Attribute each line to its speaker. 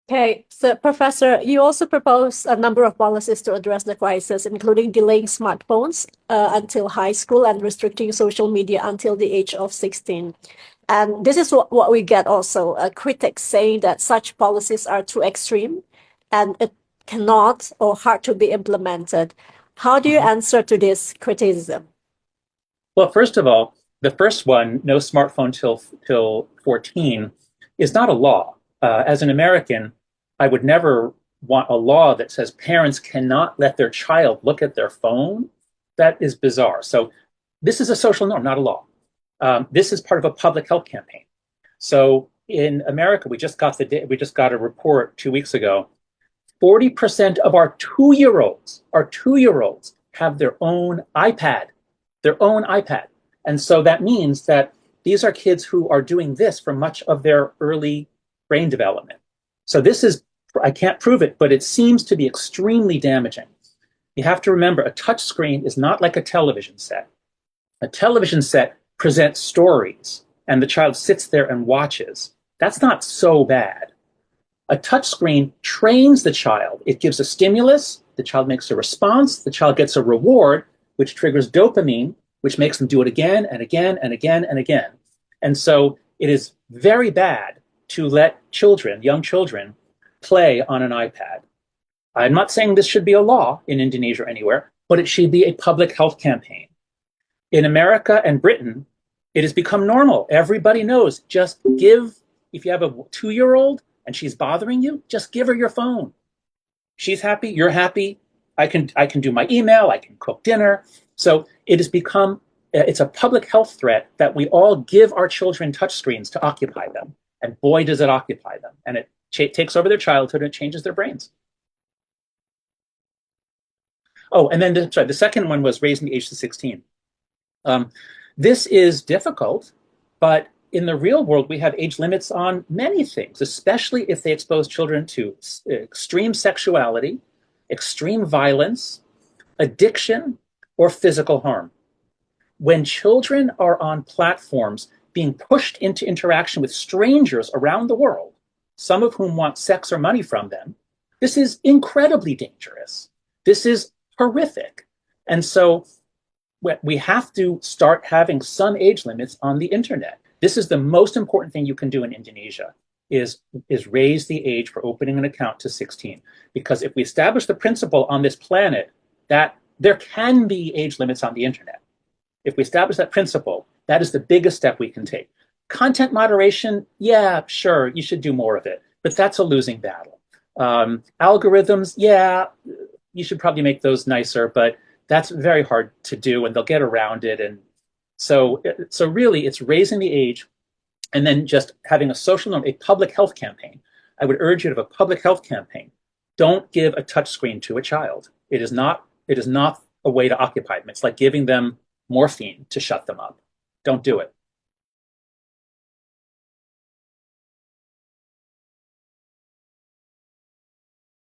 Speaker 1: Okay, so Professor, you also propose a number of policies to address the crisis, including delaying smartphones until high school and restricting social media until the age of 16. And this is what we get also, critics saying that such policies are too extreme and it cannot or hard to be implemented. How do you
Speaker 2: Mhm.
Speaker 1: answer to this criticism?
Speaker 2: Well, first of all, the first one, no smartphone till 14, is not a law. As an American, I would never want a law that says parents cannot let their child look at their phone. That is bizarre. So this is a social norm, not a law. This is part of a public health campaign. So in America, we just got a report 2 weeks ago. 40% of our 2-year-olds have their own iPad. And so that means that these are kids who are doing this for much of their early brain development. So this is, I can't prove it, but it seems to be extremely damaging. You have to remember a touch screen is not like a television set. A television set presents stories and the child sits there and watches. That's not so bad. A touch screen trains the child. It gives a stimulus, the child makes a response, the child gets a reward, which triggers dopamine, which makes them do it again and again and again and again. And so it is very bad to let children, young children, play on an iPad. I'm not saying this should be a law in Indonesia or anywhere, but it should be a public health campaign. In America and Britain, it has become normal. Everybody knows just give, if you have a 2-year-old and she's bothering you, just give her your phone. She's happy, you're happy. I can do my email, I can cook dinner. So it has become it's a public health threat that we all give our children touchscreens to occupy them. And boy, does it occupy them. And it takes over their childhood and it changes their brains. Oh, and then the second one was raising the age to 16. Um, this is difficult, but in the real world, we have age limits on many things, especially if they expose children to extreme sexuality, extreme violence, addiction, or physical harm. When children are on platforms being pushed into interaction with strangers around the world, some of whom want sex or money from them, this is incredibly dangerous. This is horrific. And so we have to start having some age limits on the internet. This is the most important thing you can do in Indonesia is raise the age for opening an account to 16. Because if we establish the principle on this planet that there can be age limits on the internet, if we establish that principle, that is the biggest step we can take. Content moderation, yeah, sure, you should do more of it, but that's a losing battle. Algorithms, yeah, you should probably make those nicer, but that's very hard to do, and they'll get around it. And so really, it's raising the age, and then just having a social norm, a public health campaign. I would urge you to have a public health campaign. Don't give a touchscreen to a child. It is not. It is not a way to occupy them. It's like giving them morphine to shut them up. Don't do it.